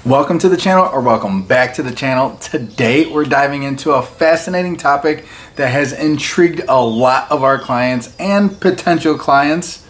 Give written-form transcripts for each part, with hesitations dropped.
Welcome to the channel, or welcome back to the channel. Today we're diving into a fascinating topic that has intrigued a lot of our clients and potential clients.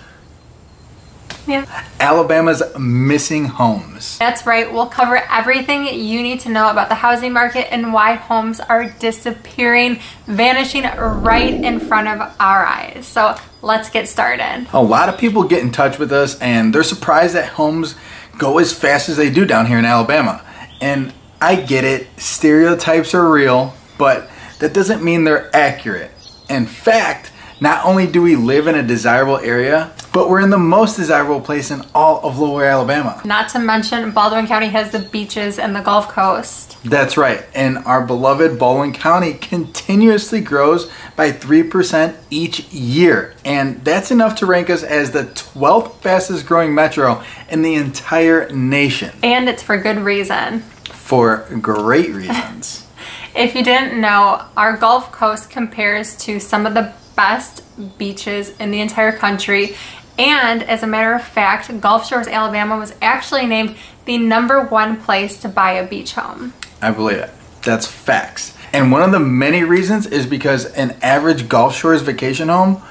Alabama's missing homes. That's right. We'll cover everything you need to know about the housing market and why homes are disappearing, vanishing right in front of our eyes. So let's get started. A lot of people get in touch with us and they're surprised that homes go as fast as they do down here in Alabama. And I get it, stereotypes are real, but that doesn't mean they're accurate. In fact, not only do we live in a desirable area, but we're in the most desirable place in all of Lower Alabama. Not to mention, Baldwin County has the beaches and the Gulf Coast. That's right, and our beloved Baldwin County continuously grows by 3% each year. And that's enough to rank us as the 12th fastest growing metro in the entire nation. And it's for good reason. For great reasons. If you didn't know, our Gulf Coast compares to some of the best beaches in the entire country. And as a matter of fact, Gulf Shores, Alabama was actually named the #1 place to buy a beach home. I believe it. That's facts. And one of the many reasons is because an average Gulf Shores vacation home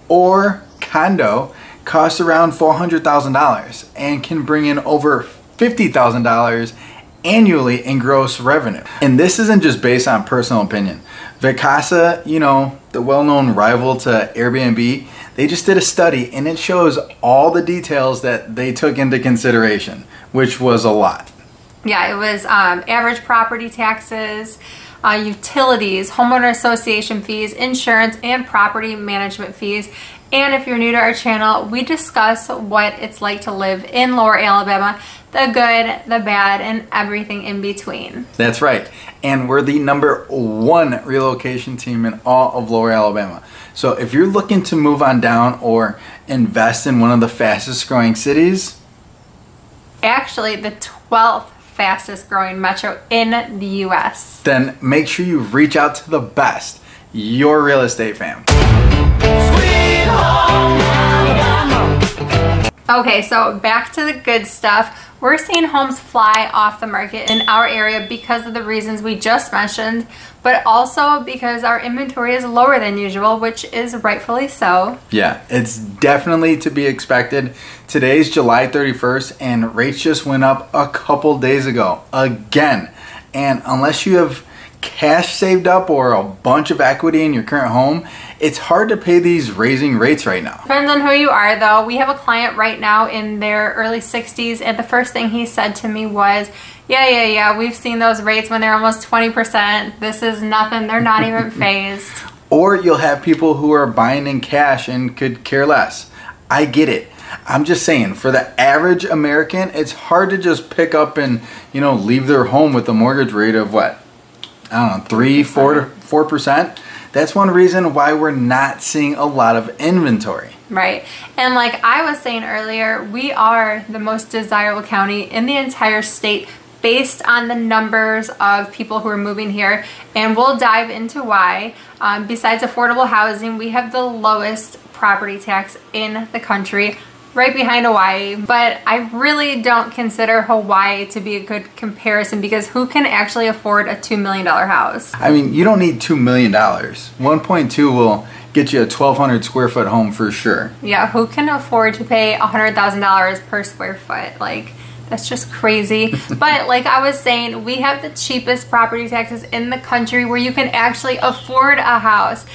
or condo costs around $400,000 and can bring in over $50,000 annually in gross revenue. And this isn't just based on personal opinion. Vacasa, you know, the well-known rival to Airbnb, they just did a study and it shows all the details that they took into consideration, which was a lot. Yeah, it was average property taxes, utilities, homeowner association fees, insurance, and property management fees. And if you're new to our channel, we discuss what it's like to live in Lower Alabama, the good, the bad, and everything in between. That's right. And we're the #1 relocation team in all of Lower Alabama. So if you're looking to move on down or invest in one of the fastest growing cities, actually the 12th fastest growing metro in the US, then make sure you reach out to the best, your real estate fam. Sweet home Alabama. Okay, so back to the good stuff. We're seeing homes fly off the market in our area because of the reasons we just mentioned, but also because our inventory is lower than usual, which is rightfully so. Yeah, it's definitely to be expected. Today's July 31st and rates just went up a couple days ago again. And unless you have cash saved up or a bunch of equity in your current home, it's hard to pay these raising rates right now. Depends on who you are though. We have a client right now in their early 60s and the first thing he said to me was, yeah, we've seen those rates when they're almost 20%. This is nothing. They're not even phased. Or you'll have people who are buying in cash and could care less. I get it. I'm just saying, for the average American, it's hard to just pick up and, you know, leave their home with a mortgage rate of what? I don't know, 4%. That's one reason why we're not seeing a lot of inventory. Right. And like I was saying earlier, we are the most desirable county in the entire state based on the numbers of people who are moving here. And we'll dive into why. Besides affordable housing, we have the lowest property tax in the country, right behind Hawaii. But I really don't consider Hawaii to be a good comparison because who can actually afford a $2 million house? I mean, you don't need $2 million. 1.2 will get you a 1,200 square foot home for sure. Yeah, who can afford to pay $100,000 per square foot? Like, that's just crazy. But like I was saying, we have the cheapest property taxes in the country where you can actually afford a house.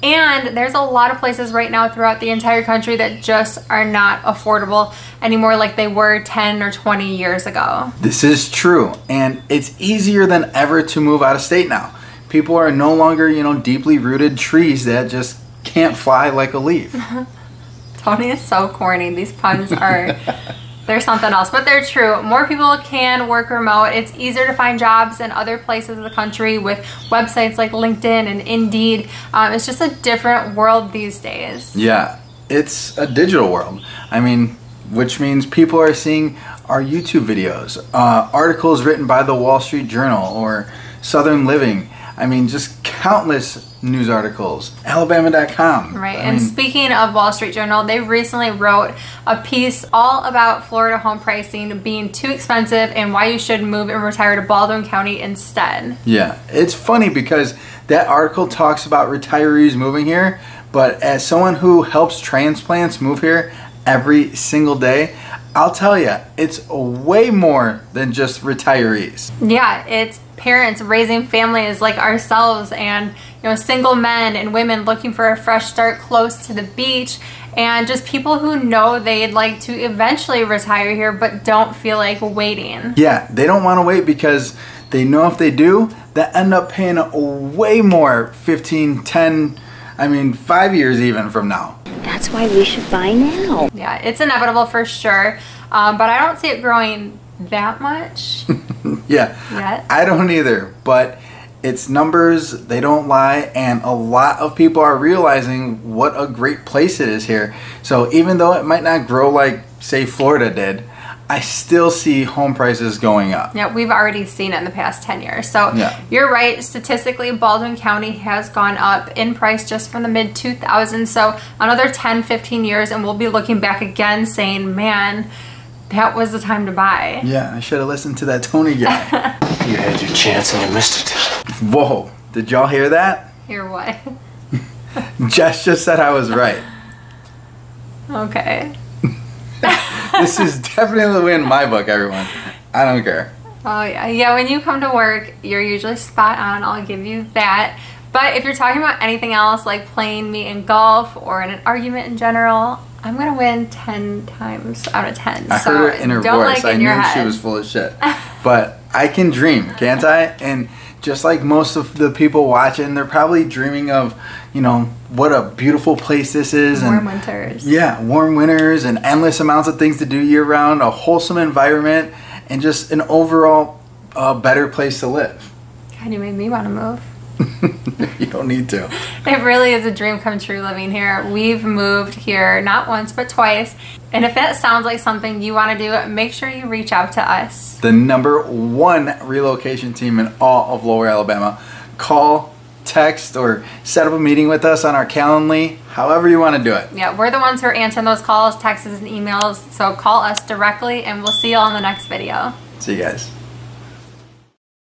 And there's a lot of places right now throughout the entire country that just are not affordable anymore like they were 10 or 20 years ago. This is true, and it's easier than ever to move out of state now. People are no longer, you know, deeply rooted trees that just can't fly like a leaf. Tony is so corny. These puns are... They're something else, but they're true. More people can work remote. It's easier to find jobs in other places of the country with websites like LinkedIn and Indeed. It's just a different world these days. Yeah, it's a digital world. I mean, which means people are seeing our YouTube videos, articles written by the Wall Street Journal or Southern Living. I mean, just countless news articles. Alabama.com. Right, and speaking of Wall Street Journal, they recently wrote a piece all about Florida home pricing being too expensive and why you should move and retire to Baldwin County instead. Yeah, it's funny because that article talks about retirees moving here, but as someone who helps transplants move here every single day, I'll tell you, it's way more than just retirees. Yeah, it's parents raising families like ourselves, and single men and women looking for a fresh start close to the beach, and just people who know they'd like to eventually retire here but don't feel like waiting. Yeah, they don't want to wait because they know if they do, they end up paying way more 15, 10, 5 years even from now. That's why we should buy now. Yeah, it's inevitable for sure, but I don't see it growing that much. Yeah, yet. I don't either, but it's numbers, they don't lie, and a lot of people are realizing what a great place it is here. So even though it might not grow like, say, Florida did, I still see home prices going up. Yeah, we've already seen it in the past 10 years. So yeah. You're right. Statistically, Baldwin County has gone up in price just from the mid-2000s. So another 10, 15 years, and we'll be looking back again saying, man, that was the time to buy. Yeah, I should have listened to that Tony guy. You had your chance and you missed it. Whoa, did y'all hear that? Hear what? Jess just said I was right. Okay. This is definitely the win in my book, everyone. I don't care. Oh yeah, yeah. When you come to work, you're usually spot on. I'll give you that. But if you're talking about anything else, like playing me in golf or in an argument in general, I'm gonna win 10 times out of 10. I heard it in her voice. I knew she was full of shit. But I can dream, can't I? And just like most of the people watching, they're probably dreaming of, what a beautiful place this is. Warm winters. Yeah, warm winters and endless amounts of things to do year round, a wholesome environment, and just an overall better place to live. God, you made me want to move. You don't need to. It really is a dream come true living here. We've moved here not once but twice, and if that sounds like something you want to do, make sure you reach out to us. The #1 relocation team in all of Lower Alabama. Call, text, or set up a meeting with us on our Calendly, however you want to do it. Yeah, we're the ones who are answering those calls, texts, and emails, so call us directly, and we'll see you all in the next video. See you guys.